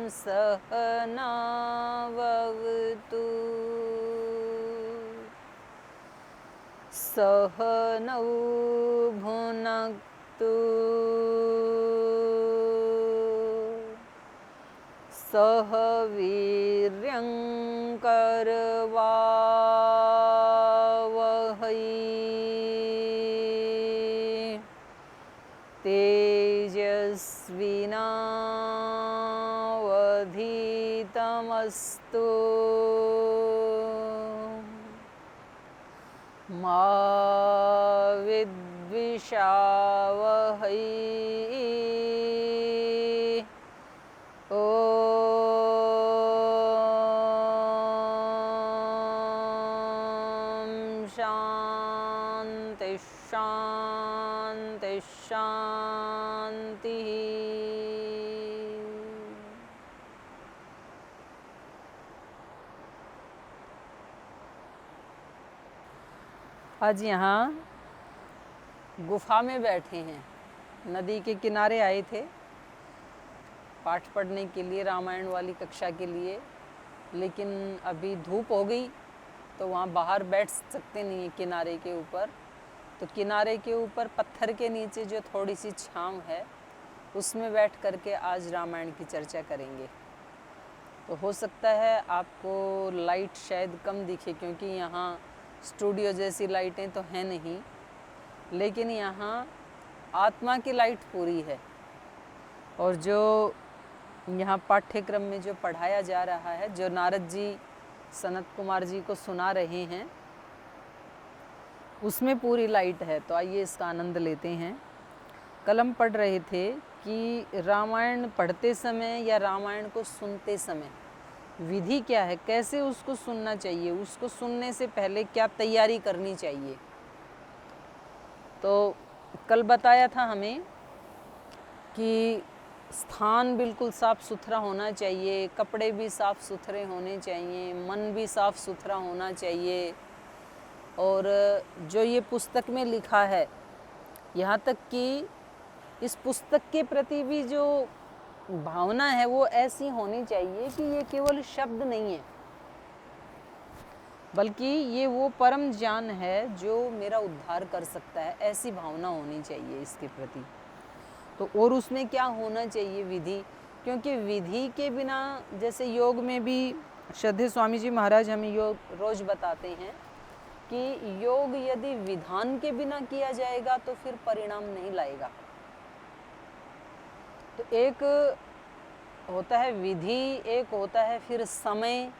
सहनावतु सहनौ भुनक्तु सह वीर्यङ्करवावहै तेजस्विनावधीतमस्तु मा विद्विषावहै ॐ शान्ति शान्ति शान्तिः। आज यहाँ गुफा में बैठे हैं, नदी के किनारे आए थे पाठ पढ़ने के लिए, रामायण वाली कक्षा के लिए, लेकिन अभी धूप हो गई तो वहाँ बाहर बैठ सकते नहीं है किनारे के ऊपर। तो किनारे के ऊपर पत्थर के नीचे जो थोड़ी सी छांव है उसमें बैठ करके आज रामायण की चर्चा करेंगे। तो हो सकता है आपको लाइट शायद कम दिखे क्योंकि यहाँ स्टूडियो जैसी लाइटें तो हैं नहीं, लेकिन यहाँ आत्मा की लाइट पूरी है। और जो यहाँ पाठ्यक्रम में जो पढ़ाया जा रहा है, जो नारद जी सनत कुमार जी को सुना रहे हैं, उसमें पूरी लाइट है। तो आइए इसका आनंद लेते हैं। कल हम पढ़ रहे थे कि रामायण पढ़ते समय या रामायण को सुनते समय विधि क्या है, कैसे उसको सुनना चाहिए, उसको सुनने से पहले क्या तैयारी करनी चाहिए। तो कल बताया था हमें कि स्थान बिल्कुल साफ़ सुथरा होना चाहिए, कपड़े भी साफ़ सुथरे होने चाहिए, मन भी साफ़ सुथरा होना चाहिए। और जो ये पुस्तक में लिखा है, यहाँ तक कि इस पुस्तक के प्रति भी जो भावना है वो ऐसी होनी चाहिए कि ये केवल शब्द नहीं है, बल्कि ये वो परम ज्ञान है जो मेरा उद्धार कर सकता है, ऐसी भावना होनी चाहिए इसके प्रति। तो और उसमें क्या होना चाहिए, विधि। क्योंकि विधि के बिना, जैसे योग में भी श्रद्धेय स्वामी जी महाराज हमें योग रोज बताते हैं कि योग यदि विधान के बिना किया जाएगा तो फिर परिणाम नहीं लाएगा। तो एक होता है विधि, एक होता है फिर समय।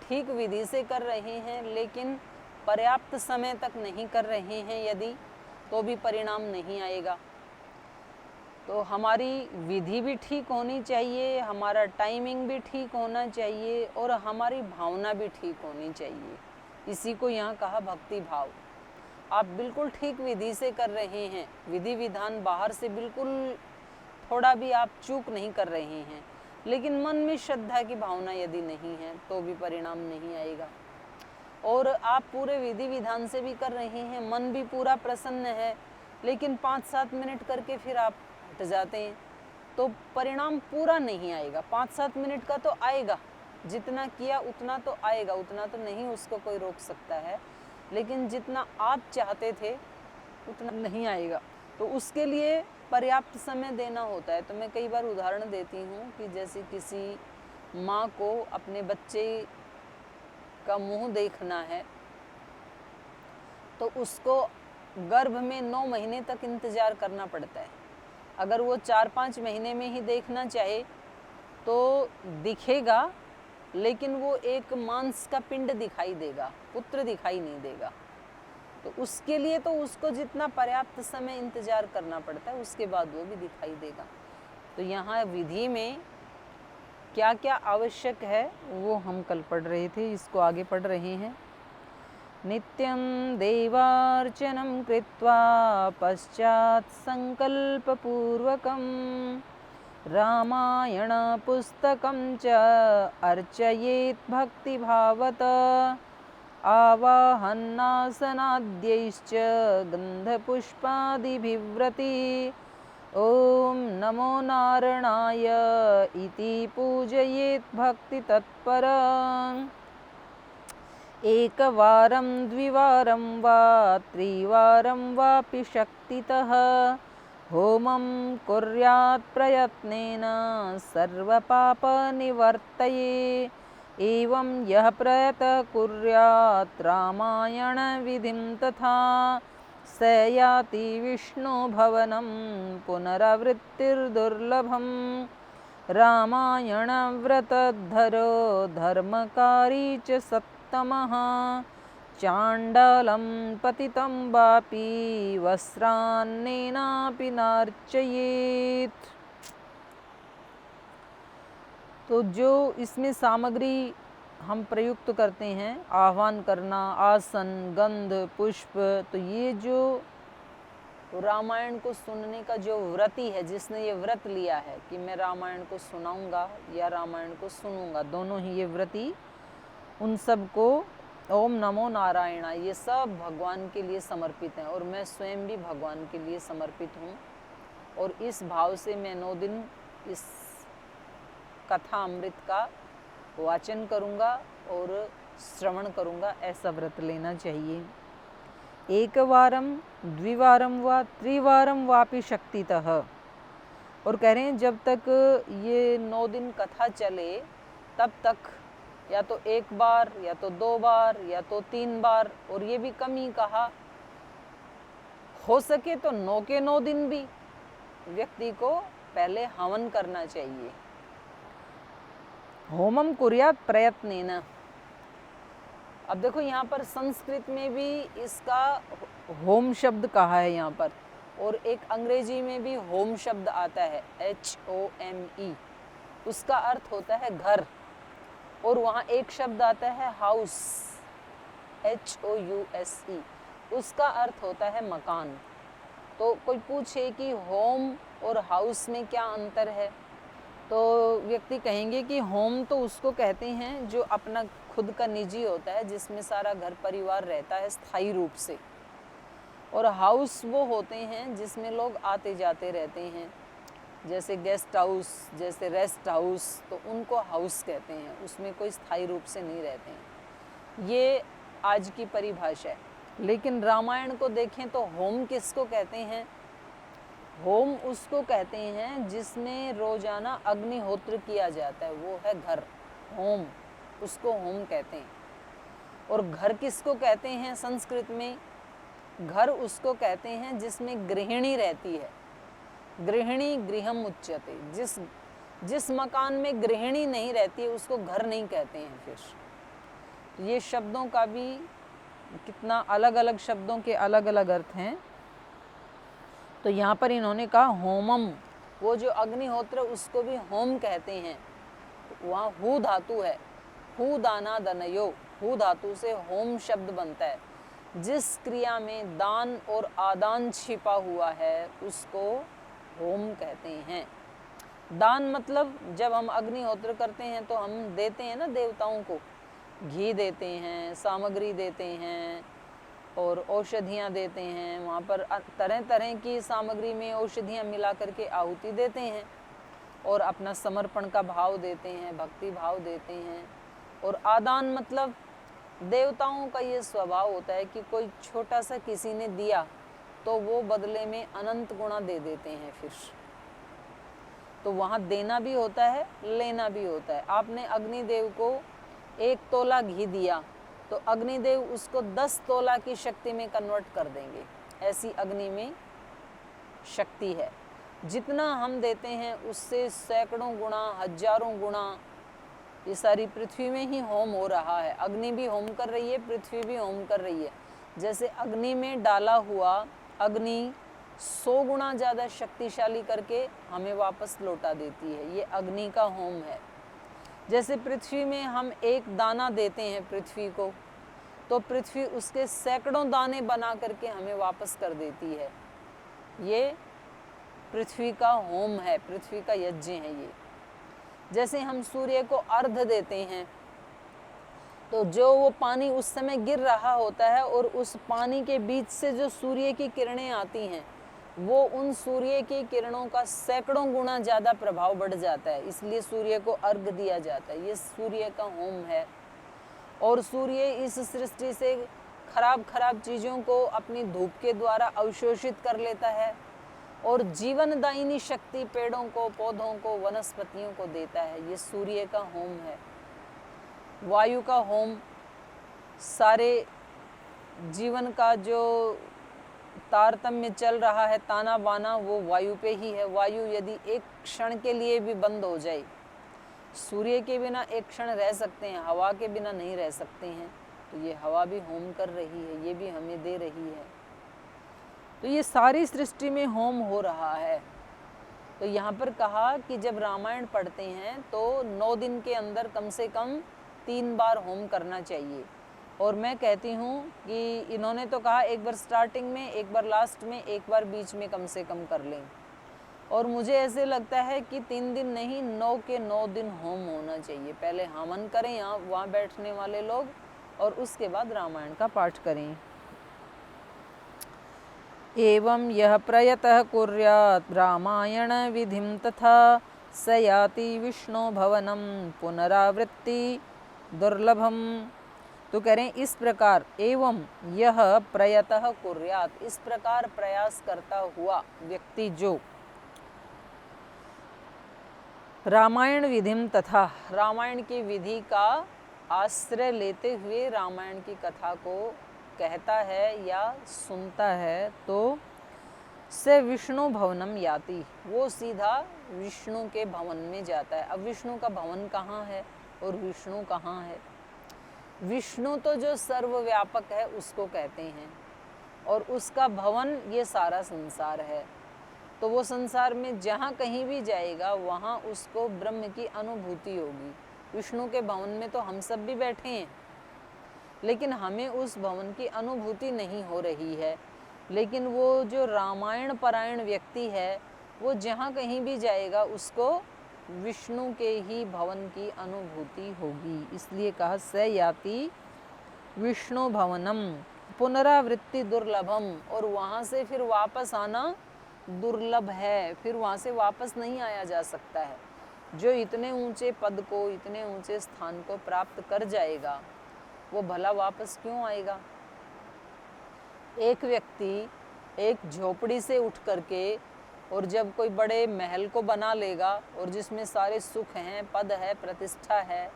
ठीक विधि से कर रहे हैं लेकिन पर्याप्त समय तक नहीं कर रहे हैं यदि, तो भी परिणाम नहीं आएगा। तो हमारी विधि भी ठीक होनी चाहिए, हमारा टाइमिंग भी ठीक होना चाहिए और हमारी भावना भी ठीक होनी चाहिए। इसी को यहाँ कहा भक्ति भाव। आप बिल्कुल ठीक विधि से कर रहे हैं, विधि विधान बाहर से बिल्कुल थोड़ा भी आप चूक नहीं कर रहे हैं, लेकिन मन में श्रद्धा की भावना यदि नहीं है तो भी परिणाम नहीं आएगा। और आप पूरे विधि विधान से भी कर रहे हैं, मन भी पूरा प्रसन्न है, लेकिन 5-7 मिनट करके फिर आप हट जाते हैं तो परिणाम पूरा नहीं आएगा। 5-7 मिनट का तो आएगा, जितना किया उतना तो आएगा, उतना तो नहीं उसको कोई रोक सकता है, लेकिन जितना आप चाहते थे उतना नहीं आएगा। तो उसके लिए पर्याप्त समय देना होता है। तो मैं कई बार उदाहरण देती हूँ कि जैसे किसी माँ को अपने बच्चे का मुंह देखना है तो उसको गर्भ में 9 महीने तक इंतज़ार करना पड़ता है। अगर वो 4-5 महीने में ही देखना चाहे तो दिखेगा, लेकिन वो एक मांस का पिंड दिखाई देगा, पुत्र दिखाई नहीं देगा। तो उसके लिए तो उसको जितना पर्याप्त समय इंतज़ार करना पड़ता है उसके बाद वो भी दिखाई देगा। तो यहाँ विधि में क्या क्या आवश्यक है वो हम कल पढ़ रहे थे, इसको आगे पढ़ रहे हैं। नित्यं देवार्चनं कृत्वा पश्चात् संकल्पपूर्वकं रामायणपुस्तकं च अर्चयेत् भक्तिभावत आवाहन्नासनाद्यैश्च गन्धपुष्पादिभिव्रति ॐ नमो नारायणाय इति पूजयेत् भक्तितत्परम्। एकवारं द्विवारं वा त्रिवारं वापि शक्तितः होमं कुर्यात् प्रयत्नेन सर्वपापनिवर्तये। एवं यः प्रयतः कुर्यात् रामायणविधिं तथा स याति विष्णुभवनं पुनरावृत्तिर्दुर्लभम्। रामायणव्रतधरो धर्मकारी च सत्तमः चाण्डालं पतितं वापि वस्त्रान्नेनापि नार्चयेत्। तो जो इसमें सामग्री हम प्रयुक्त करते हैं, आह्वान करना, आसन, गंध, पुष्प, तो ये जो रामायण को सुनने का जो व्रती है, जिसने ये व्रत लिया है कि मैं रामायण को सुनाऊंगा या रामायण को सुनूंगा, दोनों ही ये व्रती, उन सब को ओम नमो नारायण, ये सब भगवान के लिए समर्पित हैं और मैं स्वयं भी भगवान के लिए समर्पित हूँ। और इस भाव से मैं 9 दिन इस कथा अमृत का वाचन करूँगा और श्रवण करूँगा, ऐसा व्रत लेना चाहिए। एकवारम द्विवारम वा त्रिवारम वापि शक्तितः। और कह रहे हैं जब तक ये 9 दिन कथा चले तब तक या तो 1 बार या तो 2 बार या तो 3 बार, और ये भी कम ही कहा, हो सके तो 9 के 9 दिन भी व्यक्ति को पहले हवन करना चाहिए। होमम कुर्यात् प्रयत्नेन। अब देखो यहाँ पर संस्कृत में भी इसका होम शब्द कहा है यहाँ पर, और एक अंग्रेजी में भी होम शब्द आता है HOME, उसका अर्थ होता है घर, और वहाँ एक शब्द आता है हाउस HOUSE, उसका अर्थ होता है मकान। तो कोई पूछे कि होम और हाउस में क्या अंतर है, तो व्यक्ति कहेंगे कि होम तो उसको कहते हैं जो अपना खुद का निजी होता है, जिसमें सारा घर परिवार रहता है स्थायी रूप से, और हाउस वो होते हैं जिसमें लोग आते जाते रहते हैं, जैसे गेस्ट हाउस, जैसे रेस्ट हाउस, तो उनको हाउस कहते हैं, उसमें कोई स्थायी रूप से नहीं रहते हैं। ये आज की परिभाषा है। लेकिन रामायण को देखें तो होम किसको कहते हैं? होम उसको कहते हैं जिसमें रोजाना अग्निहोत्र किया जाता है, वो है घर, होम, उसको होम कहते हैं। और घर किसको कहते हैं संस्कृत में? घर उसको कहते हैं जिसमें गृहिणी रहती है, गृहिणी गृहम उच्यते। जिस मकान में गृहिणी नहीं रहती है उसको घर नहीं कहते हैं। फिर ये शब्दों का भी कितना अलग अलग शब्दों के अलग अलग अर्थ हैं। तो यहाँ पर इन्होंने कहा होमम, वो जो अग्निहोत्र उसको भी होम कहते हैं। वहाँ हु धातु है, हु दाना दनयो, हु धातु से होम शब्द बनता है। जिस क्रिया में दान और आदान छिपा हुआ है उसको होम कहते हैं। दान मतलब जब हम अग्निहोत्र करते हैं तो हम देते हैं ना देवताओं को, घी देते हैं, सामग्री देते हैं और औषधियाँ देते हैं। वहाँ पर तरह तरह की सामग्री में औषधियाँ मिला करके आहुति देते हैं और अपना समर्पण का भाव देते हैं, भक्ति भाव देते हैं। और आदान मतलब देवताओं का ये स्वभाव होता है कि कोई छोटा सा किसी ने दिया तो वो बदले में अनंत गुणा दे देते हैं। फिर तो वहाँ देना भी होता है, लेना भी होता है। आपने अग्निदेव को 1 तोला घी दिया तो अग्निदेव उसको 10 तोला की शक्ति में कन्वर्ट कर देंगे। ऐसी अग्नि में शक्ति है। जितना हम देते हैं उससे सैकड़ों गुणा, हजारों गुणा ये सारी पृथ्वी में ही होम हो रहा है। अग्नि भी होम कर रही है, पृथ्वी भी होम कर रही है। जैसे अग्नि में डाला हुआ अग्नि 100 गुणा ज़्यादा शक्तिशाली करके हमें वापस लौटा देती है, ये अग्नि का होम है। जैसे पृथ्वी में हम एक दाना देते हैं पृथ्वी को, तो पृथ्वी उसके सैकड़ों दाने बना करके हमें वापस कर देती है। ये पृथ्वी का होम है, पृथ्वी का यज्ञ है ये। जैसे हम सूर्य को अर्घ देते हैं तो जो वो पानी उस समय गिर रहा होता है और उस पानी के बीच से जो सूर्य की किरणें आती हैं वो उन सूर्य की किरणों का सैकड़ों गुना ज़्यादा प्रभाव बढ़ जाता है, इसलिए सूर्य को अर्घ दिया जाता है। ये सूर्य का होम है। और सूर्य इस सृष्टि से खराब खराब चीज़ों को अपनी धूप के द्वारा अवशोषित कर लेता है और जीवनदायिनी शक्ति पेड़ों को, पौधों को, वनस्पतियों को देता है। ये सूर्य का होम है। वायु का होम सारे जीवन का जो तारतम्य चल रहा है, ताना बाना, वो वायु पे ही है। वायु यदि एक क्षण के लिए भी बंद हो जाए, सूर्य के बिना एक क्षण रह सकते हैं, हवा के बिना नहीं रह सकते हैं, तो ये हवा भी होम कर रही है, ये भी हमें दे रही है। तो ये सारी सृष्टि में होम हो रहा है। तो यहाँ पर कहा कि जब रामायण पढ़ते हैं तो 9 दिन के अंदर कम से कम 3 बार होम करना चाहिए। और मैं कहती हूँ कि इन्होंने तो कहा एक बार स्टार्टिंग में, एक बार लास्ट में, एक बार बीच में कम से कम कर लें। और मुझे ऐसे लगता है कि 3 दिन नहीं, 9 के 9 दिन होम होना चाहिए। पहले हवन करें यहाँ वहाँ बैठने वाले लोग, और उसके बाद रामायण का पाठ करें। एवं यह प्रयतः कुर्यात् रामायण विधिं तथा स याति विष्णु भवनम पुनरावृत्ति दुर्लभम। तो कह रहे हैं इस प्रकार, एवं यह प्रयतः कुर्यात्, इस प्रकार प्रयास करता हुआ व्यक्ति जो रामायण विधिम तथा, रामायण की विधि का आश्रय लेते हुए रामायण की कथा को कहता है या सुनता है, तो से विष्णु भवनम याति, वो सीधा विष्णु के भवन में जाता है। अब विष्णु का भवन कहाँ है और विष्णु कहाँ है? विष्णु तो जो सर्वव्यापक है उसको कहते हैं, और उसका भवन ये सारा संसार है। तो वो संसार में जहाँ कहीं भी जाएगा वहाँ उसको ब्रह्म की अनुभूति होगी। विष्णु के भवन में तो हम सब भी बैठे हैं, लेकिन हमें उस भवन की अनुभूति नहीं हो रही है। लेकिन वो जो रामायण परायण व्यक्ति है, वो जहाँ कहीं भी जाएगा उसको विष्णु के ही भवन की अनुभूति होगी। इसलिए कहा स याति विष्णु भवनम पुनरावृत्ति दुर्लभम, और वहाँ से फिर वापस आना दुर्लभ है, फिर वहाँ से वापस नहीं आया जा सकता है। जो इतने ऊंचे पद को, इतने ऊंचे स्थान को प्राप्त कर जाएगा, वो भला वापस क्यों आएगा? एक व्यक्ति एक झोपड़ी से उठ करके और जब कोई बड़े महल को बना लेगा और जिसमें सारे सुख हैं, पद है, प्रतिष्ठा है,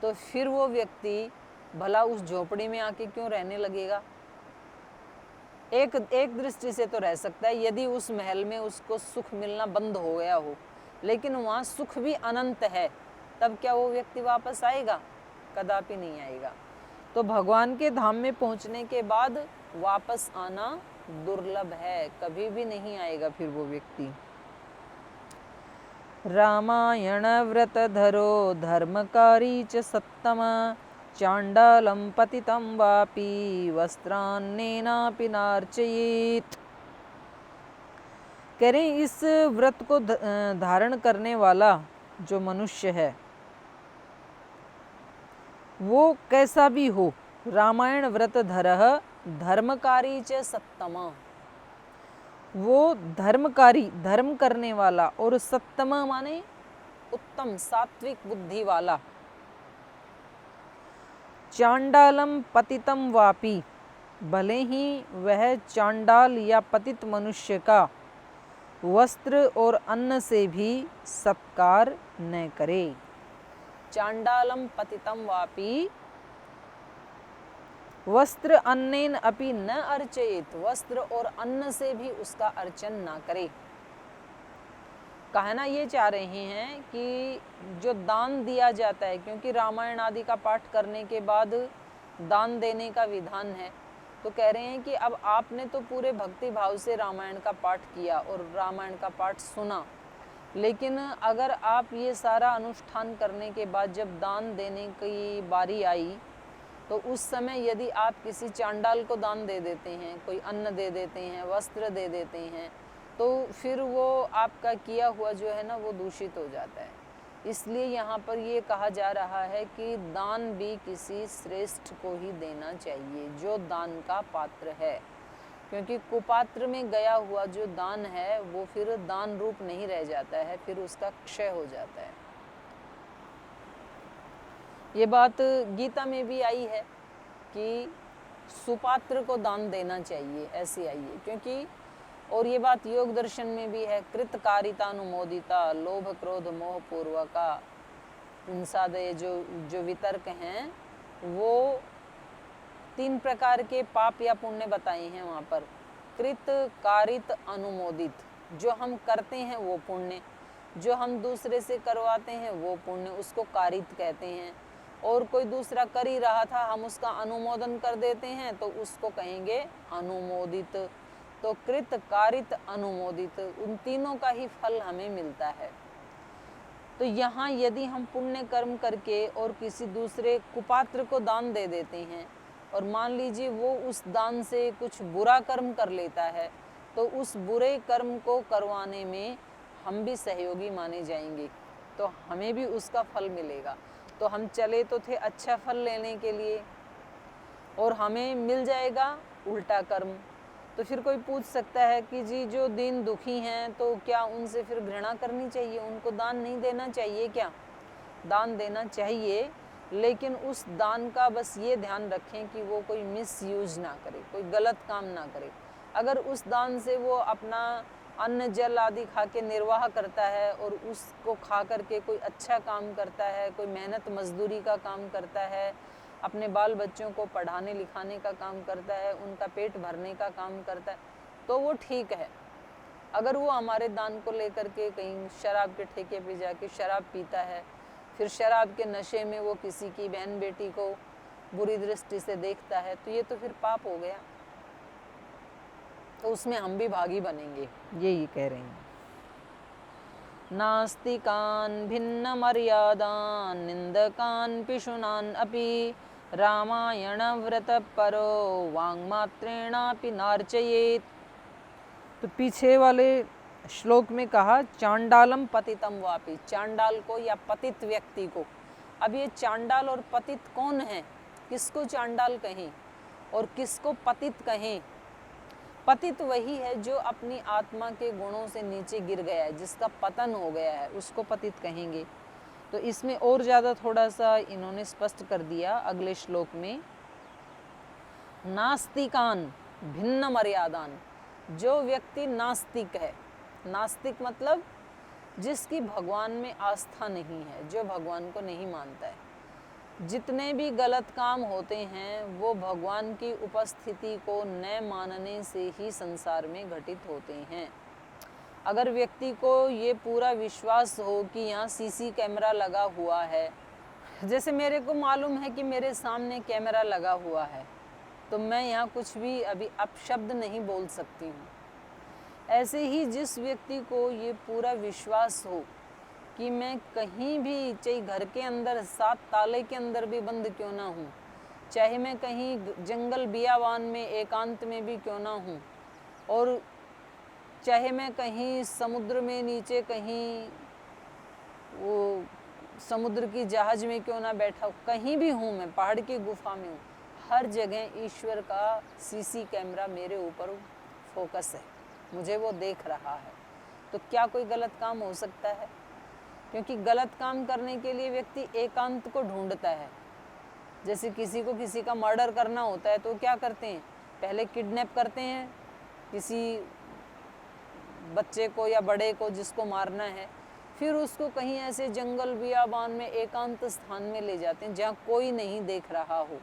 तो फिर वो व्यक्ति भला उस झोपड़ी में आके क्यों रहने लगेगा? एक दृष्टि से तो रह सकता है यदि उस महल में उसको सुख मिलना बंद हो गया हो, लेकिन वहाँ सुख भी अनंत है, तब क्या वो व्यक्ति वापस आएगा? कदापि नहीं आएगा। तो भगवान के धाम में पहुँचने के बाद वापस आना दुर्लभ है, कभी भी नहीं आएगा फिर वो व्यक्ति। रामायण व्रत धरो धर्मकारी च सत्तम चांडालम पतितं वापि वस्त्रान्नेनापि नार्चयेत्। कह रहे इस व्रत को धारण करने वाला जो मनुष्य है वो कैसा भी हो, रामायण व्रत धरः धर्मकारी च सत्तम, वो धर्मकारी, धर्म करने वाला, और सत्तम माने उत्तम, सात्विक बुद्धि वाला। चांडालम पतितम वापि, भले ही वह चांडाल या पतित मनुष्य का वस्त्र और अन्न से भी सत्कार न करे। चांडालम पतितम वापि वस्त्र अन्नेन अपि न अर्चयेत, वस्त्र और अन्न से भी उसका अर्चन ना करे। कहना ये चाह रहे हैं कि जो दान दिया जाता है, क्योंकि रामायण आदि का पाठ करने के बाद दान देने का विधान है, तो कह रहे हैं कि अब आपने तो पूरे भक्ति भाव से रामायण का पाठ किया और रामायण का पाठ सुना, लेकिन अगर आप ये सारा अनुष्ठान करने के बाद जब दान देने की बारी आई, तो उस समय यदि आप किसी चांडाल को दान दे देते हैं, कोई अन्न दे देते हैं, वस्त्र दे देते हैं, तो फिर वो आपका किया हुआ जो है ना वो दूषित हो जाता है। इसलिए यहाँ पर ये कहा जा रहा है कि दान भी किसी श्रेष्ठ को ही देना चाहिए, जो दान का पात्र है। क्योंकि कुपात्र में गया हुआ जो दान है वो फिर दान रूप नहीं रह जाता है, फिर उसका क्षय हो जाता है। ये बात गीता में भी आई है कि सुपात्र को दान देना चाहिए, ऐसी आई है। क्योंकि और ये बात योग दर्शन में भी है, कृतकारितानुमोदिता लोभ क्रोध मोह पूर्वका हिंसादय जो वितर्क हैं वो 3 प्रकार के पाप या पुण्य बताए हैं वहाँ पर। कृत कारित अनुमोदित, जो हम करते हैं वो पुण्य, जो हम दूसरे से करवाते हैं वो पुण्य, उसको कारित कहते हैं। और कोई दूसरा कर ही रहा था, हम उसका अनुमोदन कर देते हैं तो उसको कहेंगे अनुमोदित। तो कृत कारित अनुमोदित, उन तीनों का ही फल हमें मिलता है। तो यहाँ यदि हम पुण्य कर्म करके और किसी दूसरे कुपात्र को दान दे देते हैं और मान लीजिए वो उस दान से कुछ बुरा कर्म कर लेता है, तो उस बुरे कर्म को करवाने में हम भी सहयोगी माने जाएंगे, तो हमें भी उसका फल मिलेगा। तो हम चले तो थे अच्छा फल लेने के लिए और हमें मिल जाएगा उल्टा कर्म। तो फिर कोई पूछ सकता है कि जी जो दीन दुखी हैं तो क्या उनसे फिर घृणा करनी चाहिए, उनको दान नहीं देना चाहिए क्या? दान देना चाहिए, लेकिन उस दान का बस ये ध्यान रखें कि वो कोई मिसयूज ना करे, कोई गलत काम ना करे। अगर उस दान से वो अपना अन्न जल आदि खा के निर्वाह करता है और उसको खा करके कोई अच्छा काम करता है, कोई मेहनत मजदूरी का काम करता है, अपने बाल बच्चों को पढ़ाने लिखाने का काम करता है, उनका पेट भरने का काम करता है, तो वो ठीक है। अगर वो हमारे दान को लेकर के कहीं शराब के ठेके पे जाके शराब पीता है, फिर शराब के नशे में वो किसी की बहन बेटी को बुरी दृष्टि से देखता है, तो ये तो फिर पाप हो गया, तो उसमें हम भी भागी बनेंगे, यही कह रहे हैं। नास्तिकान् भिन्न मर्यादान् निंदकान् पिशुनान् अपि रामायण व्रत परो वांगमात्रेणापि नार्चयेत्। तो पीछे वाले श्लोक में कहा चांडालम पतितम वापि, चांडाल को या पतित व्यक्ति को। अब ये चांडाल और पतित कौन है? किसको चांडाल कहें और किसको पतित कहें? पतित वही है जो अपनी आत्मा के गुणों से नीचे गिर गया है, जिसका पतन हो गया है, उसको पतित कहेंगे। तो इसमें और ज़्यादा थोड़ा सा इन्होंने स्पष्ट कर दिया अगले श्लोक में, नास्तिकान भिन्न मर्यादान, जो व्यक्ति नास्तिक है, नास्तिक मतलब जिसकी भगवान में आस्था नहीं है, जो भगवान को नहीं मानता है, जितने भी गलत काम होते हैं वो भगवान की उपस्थिति को न मानने से ही संसार में घटित होते हैं। अगर व्यक्ति को ये पूरा विश्वास हो कि यहाँ सीसी कैमरा लगा हुआ है, जैसे मेरे को मालूम है कि मेरे सामने कैमरा लगा हुआ है, तो मैं यहाँ कुछ भी अभी अपशब्द नहीं बोल सकती हूँ। ऐसे ही जिस व्यक्ति को ये पूरा विश्वास हो कि मैं कहीं भी, चाहे घर के अंदर 7 ताले के अंदर भी बंद क्यों ना हूँ, चाहे मैं कहीं जंगल बियावान में एकांत में भी क्यों ना हूँ, और चाहे मैं कहीं समुद्र में नीचे कहीं वो समुद्र की जहाज में क्यों ना बैठा हूँ, कहीं भी हूँ, मैं पहाड़ की गुफा में हूँ, हर जगह ईश्वर का सीसी कैमरा मेरे ऊपर फोकस है, मुझे वो देख रहा है। तो क्या कोई गलत काम हो सकता है? क्योंकि गलत काम करने के लिए व्यक्ति एकांत को ढूंढता है। जैसे किसी को किसी का मर्डर करना होता है तो क्या करते हैं, पहले किडनैप करते हैं किसी बच्चे को या बड़े को जिसको मारना है, फिर उसको कहीं ऐसे जंगल बियाबान में एकांत स्थान में ले जाते हैं जहाँ कोई नहीं देख रहा हो।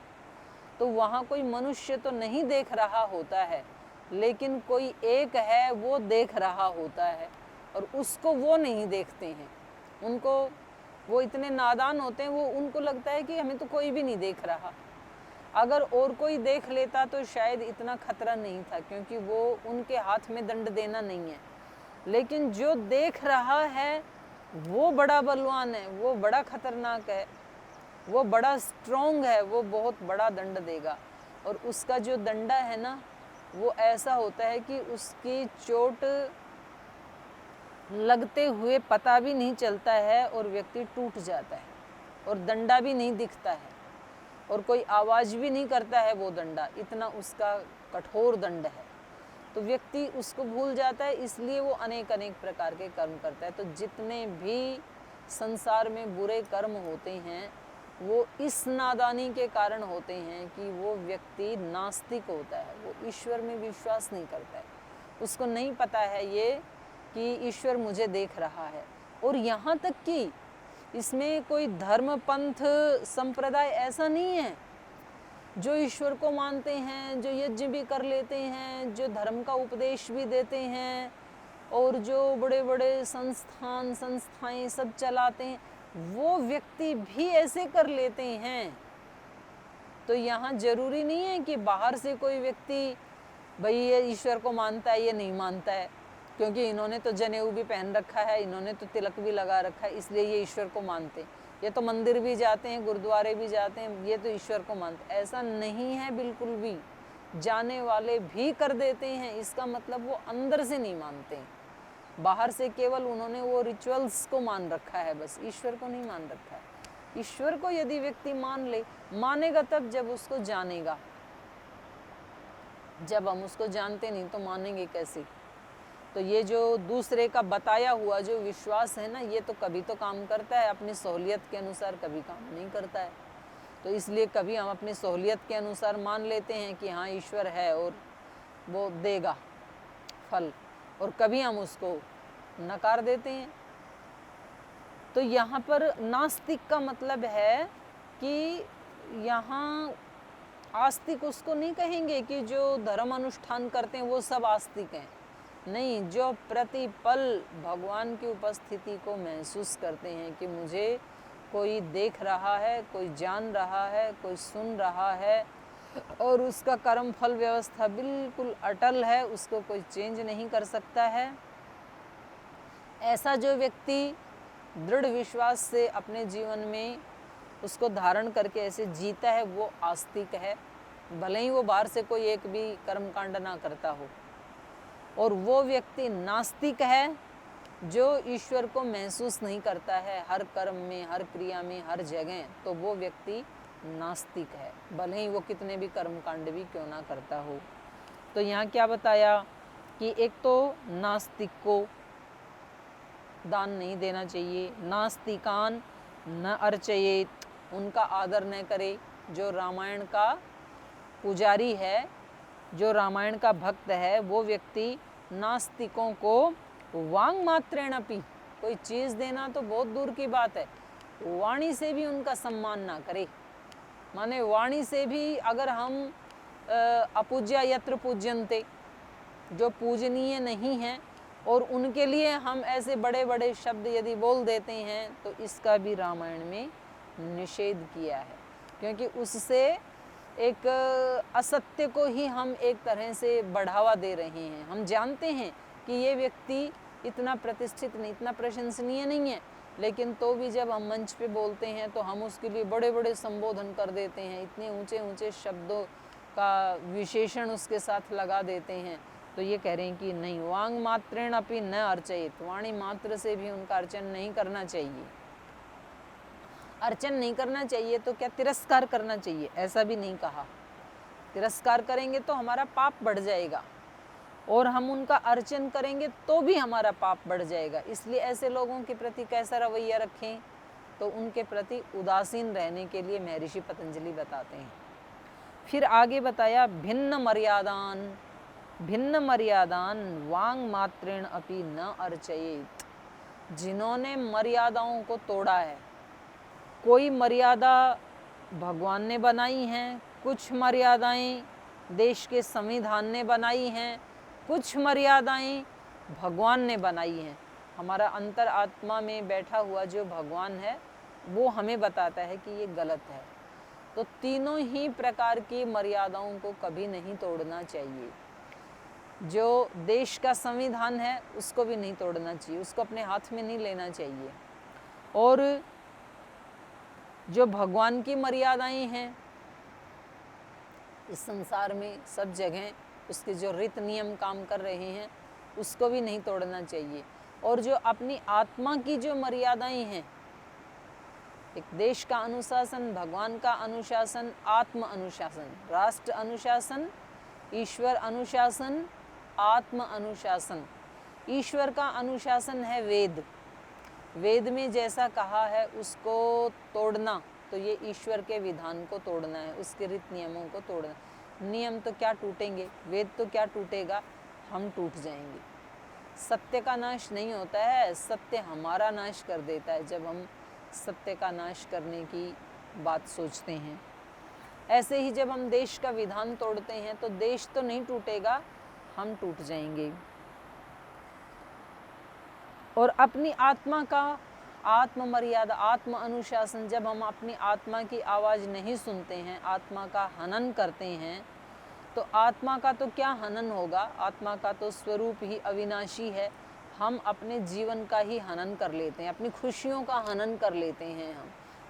तो वहाँ कोई मनुष्य तो नहीं देख रहा होता है, लेकिन कोई एक है वो देख रहा होता है, और उसको वो नहीं देखते हैं। उनको, वो इतने नादान होते हैं, वो उनको लगता है कि हमें तो कोई भी नहीं देख रहा। अगर और कोई देख लेता तो शायद इतना खतरा नहीं था, क्योंकि वो उनके हाथ में दंड देना नहीं है। लेकिन जो देख रहा है वो बड़ा बलवान है, वो बड़ा खतरनाक है, वो बड़ा स्ट्रॉन्ग है, वो बहुत बड़ा दंड देगा। और उसका जो दंडा है ना, वो ऐसा होता है कि उसकी चोट लगते हुए पता भी नहीं चलता है और व्यक्ति टूट जाता है, और डंडा भी नहीं दिखता है और कोई आवाज़ भी नहीं करता है वो डंडा, इतना उसका कठोर दंड है। तो व्यक्ति उसको भूल जाता है, इसलिए वो अनेक अनेक प्रकार के कर्म करता है। तो जितने भी संसार में बुरे कर्म होते हैं वो इस नादानी के कारण होते हैं कि वो व्यक्ति नास्तिक होता है, वो ईश्वर में विश्वास नहीं करता है, उसको नहीं पता है ये कि ईश्वर मुझे देख रहा है। और यहाँ तक कि इसमें कोई धर्म पंथ संप्रदाय ऐसा नहीं है, जो ईश्वर को मानते हैं, जो यज्ञ भी कर लेते हैं, जो धर्म का उपदेश भी देते हैं और जो बड़े बड़े संस्थाएं सब चलाते हैं, वो व्यक्ति भी ऐसे कर लेते हैं। तो यहाँ जरूरी नहीं है कि बाहर से कोई व्यक्ति भाई ये ईश्वर को मानता है, ये नहीं मानता है, क्योंकि इन्होंने तो जनेऊ भी पहन रखा है, इन्होंने तो तिलक भी लगा रखा है, इसलिए ये ईश्वर को मानते हैं, ये तो मंदिर भी जाते हैं, गुरुद्वारे भी जाते हैं, ये तो ईश्वर को मानते हैं। ऐसा नहीं है बिल्कुल भी। जाने वाले भी कर देते हैं, इसका मतलब वो अंदर से नहीं मानते हैं, बाहर से केवल उन्होंने वो रिचुअल्स को मान रखा है, बस ईश्वर को नहीं मान रखा है। ईश्वर को यदि व्यक्ति मान ले, मानेगा तब जब उसको जानेगा, जब हम उसको जानते नहीं तो मानेंगे कैसे। तो ये जो दूसरे का बताया हुआ जो विश्वास है ना, ये तो कभी तो काम करता है, अपनी सहूलियत के अनुसार कभी काम नहीं करता है। तो इसलिए कभी हम अपनी सहूलियत के अनुसार मान लेते हैं कि हाँ ईश्वर है और वो देगा फल, और कभी हम उसको नकार देते हैं। तो यहाँ पर नास्तिक का मतलब है कि यहाँ आस्तिक उसको नहीं कहेंगे कि जो धर्म अनुष्ठान करते हैं वो सब आस्तिक हैं, नहीं, जो प्रतिपल भगवान की उपस्थिति को महसूस करते हैं कि मुझे कोई देख रहा है, कोई जान रहा है, कोई सुन रहा है, और उसका कर्म फल व्यवस्था बिल्कुल अटल है, उसको कोई चेंज नहीं कर सकता है। ऐसा जो व्यक्ति दृढ़ विश्वास से अपने जीवन में उसको धारण करके ऐसे जीता है, वो आस्तिक है, भले ही वो बाहर से कोई एक भी कर्मकांड ना करता हो। और वो व्यक्ति नास्तिक है जो ईश्वर को महसूस नहीं करता है हर कर्म में, हर क्रिया में, हर जगह, तो वो व्यक्ति नास्तिक है, भले ही वो कितने भी कर्मकांड भी क्यों ना करता हो। तो यहाँ क्या बताया कि एक तो नास्तिक को दान नहीं देना चाहिए, नास्तिकान न अर्चयेत, उनका आदर न करे। जो रामायण का पुजारी है, जो रामायण का भक्त है, वो व्यक्ति नास्तिकों को वांग मात्रेण अपि, कोई चीज़ देना तो बहुत दूर की बात है, वाणी से भी उनका सम्मान ना करे। माने वाणी से भी अगर हम अपूज्या यत्र पूज्यन्ते, जो पूजनीय नहीं है, और उनके लिए हम ऐसे बड़े बड़े शब्द यदि बोल देते हैं, तो इसका भी रामायण में निषेध किया है, क्योंकि उससे एक असत्य को ही हम एक तरह से बढ़ावा दे रहे हैं। हम जानते हैं कि ये व्यक्ति इतना प्रतिष्ठित नहीं, इतना प्रशंसनीय नहीं है, लेकिन तो भी जब हम मंच पे बोलते हैं तो हम उसके लिए बड़े बड़े संबोधन कर देते हैं, इतने ऊंचे ऊंचे शब्दों का विशेषण उसके साथ लगा देते हैं। तो ये कह रहे हैं कि नहीं, वांग मात्रेण अपि न अर्चयेत, वाणी मात्र से भी उनका अर्चन नहीं करना चाहिए। अर्चन नहीं करना चाहिए तो क्या तिरस्कार करना चाहिए? ऐसा भी नहीं कहा। तिरस्कार करेंगे तो हमारा पाप बढ़ जाएगा, और हम उनका अर्चन करेंगे तो भी हमारा पाप बढ़ जाएगा। इसलिए ऐसे लोगों के प्रति कैसा रवैया रखें? तो उनके प्रति उदासीन रहने के लिए महर्षि पतंजलि बताते हैं। फिर आगे बताया भिन्न मर्यादान वांग मात्रेण अपि न अर्चयेत, जिन्होंने मर्यादाओं को तोड़ा है। कोई मर्यादा भगवान ने बनाई हैं, कुछ मर्यादाएं देश के संविधान ने बनाई हैं, कुछ मर्यादाएं भगवान ने बनाई हैं। हमारा अंतर आत्मा में बैठा हुआ जो भगवान है वो हमें बताता है कि ये गलत है। तो तीनों ही प्रकार की मर्यादाओं को कभी नहीं तोड़ना चाहिए। जो देश का संविधान है उसको भी नहीं तोड़ना चाहिए, उसको अपने हाथ में नहीं लेना चाहिए। और जो भगवान की मर्यादाएं हैं इस संसार में सब जगह, उसके जो रीत नियम काम कर रहे हैं उसको भी नहीं तोड़ना चाहिए। और जो अपनी आत्मा की जो मर्यादाएं हैं, एक देश का अनुशासन, भगवान का अनुशासन, आत्म अनुशासन, राष्ट्र अनुशासन, ईश्वर अनुशासन आत्म अनुशासन। ईश्वर का अनुशासन है वेद। वेद में जैसा कहा है उसको तोड़ना, तो ये ईश्वर के विधान को तोड़ना है, उसके रीत नियमों को तोड़ना। नियम तो क्या टूटेंगे, वेद तो क्या टूटेगा, हम टूट जाएंगे। सत्य का नाश नहीं होता है, सत्य हमारा नाश कर देता है जब हम सत्य का नाश करने की बात सोचते हैं। ऐसे ही जब हम देश का विधान तोड़ते हैं तो देश तो नहीं टूटेगा, हम टूट जाएंगे। और अपनी आत्मा का आत्म मर्यादा, आत्म अनुशासन, जब हम अपनी आत्मा की आवाज़ नहीं सुनते हैं, आत्मा का हनन करते हैं, तो आत्मा का तो क्या हनन होगा, आत्मा का तो स्वरूप ही अविनाशी है। हम अपने जीवन का ही हनन कर लेते हैं, अपनी खुशियों का हनन कर लेते हैं,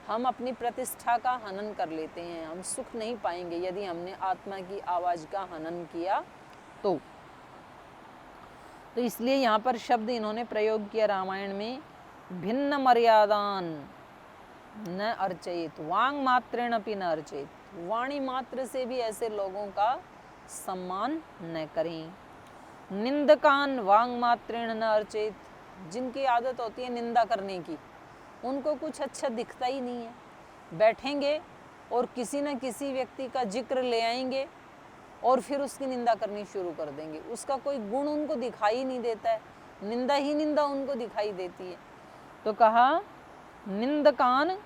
हम अपनी प्रतिष्ठा का हनन कर लेते हैं। हम सुख नहीं पाएंगे यदि हमने आत्मा की आवाज़ का हनन किया तो इसलिए यहाँ पर शब्द इन्होंने प्रयोग किया रामायण में, भिन्न मर्यादान न अर्चयित वांग मात्रेण अपि न अर्चयित। वाणी मात्र से भी ऐसे लोगों का सम्मान न करें। निंदकान वांग मात्रेण न अर्चयित, जिनकी आदत होती है निंदा करने की, उनको कुछ अच्छा दिखता ही नहीं है। बैठेंगे और किसी न किसी व्यक्ति का जिक्र ले आएंगे और फिर उसकी निंदा करनी शुरू कर देंगे। उसका कोई गुण उनको दिखाई नहीं देता है, निंदा ही निंदा उनको दिखाई देती है। तो कहा निंदकान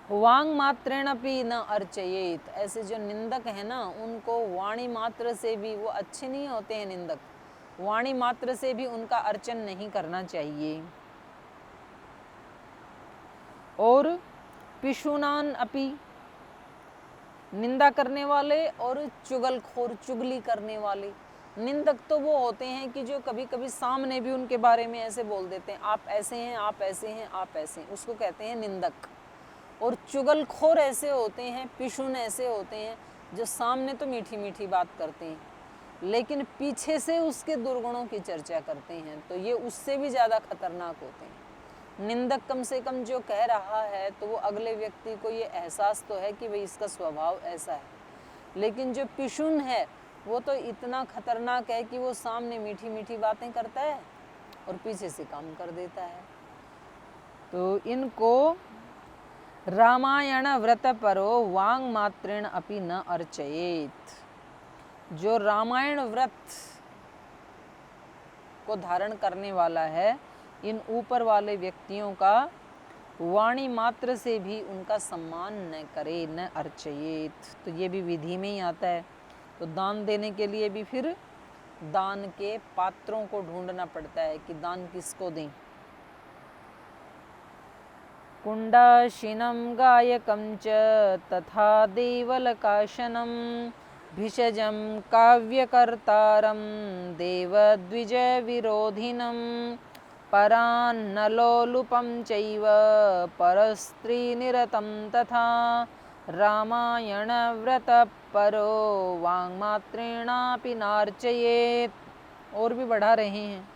वांग मात्रेण अपि न अर्चयेत। ऐसे जो निंदक है ना, उनको वाणी मात्र से भी, वो अच्छे नहीं होते हैं निंदक, वाणी मात्र से भी उनका अर्चन नहीं करना चाहिए। और पिशुनान अपि, निंदा करने वाले और चुगलखोर, चुगली करने वाले। निंदक तो वो होते हैं कि जो कभी कभी सामने भी उनके बारे में ऐसे बोल देते हैं, आप ऐसे हैं, आप ऐसे हैं, आप ऐसे हैं, उसको कहते हैं निंदक। और चुगलखोर ऐसे होते हैं, पिशुन ऐसे होते हैं जो सामने तो मीठी मीठी बात करते हैं लेकिन पीछे से उसके दुर्गुणों की चर्चा करते हैं, तो ये उससे भी ज़्यादा खतरनाक होते हैं। निंदक कम से कम जो कह रहा है तो वो अगले व्यक्ति को ये एहसास तो है कि भाई इसका स्वभाव ऐसा है, लेकिन जो पिशुन है वो तो इतना खतरनाक है कि वो सामने मीठी मीठी बातें करता है और पीछे से काम कर देता है। तो इनको रामायण व्रत परो वांग मात्रेण अपि न अर्चयेत। जो रामायण व्रत को धारण करने वाला है, इन ऊपर वाले व्यक्तियों का वाणी मात्र से भी उनका सम्मान न करे, न अर्चयेत। तो ये भी विधि में ही आता है। तो दान देने के लिए भी फिर दान के पात्रों को ढूंढना पड़ता है कि दान किसको दें। कुंडाशिनम गायकम च तथा देवलकाशनम भिषजम काव्यकर्तारम देवद्विज विरोधिनम परान्नलोलुपं चैव परस्त्रीनिरतं तथा रामायणव्रतपरो वाङ्मात्रेणापि नार्चयेत्। और भी बढ़ा रहे हैं।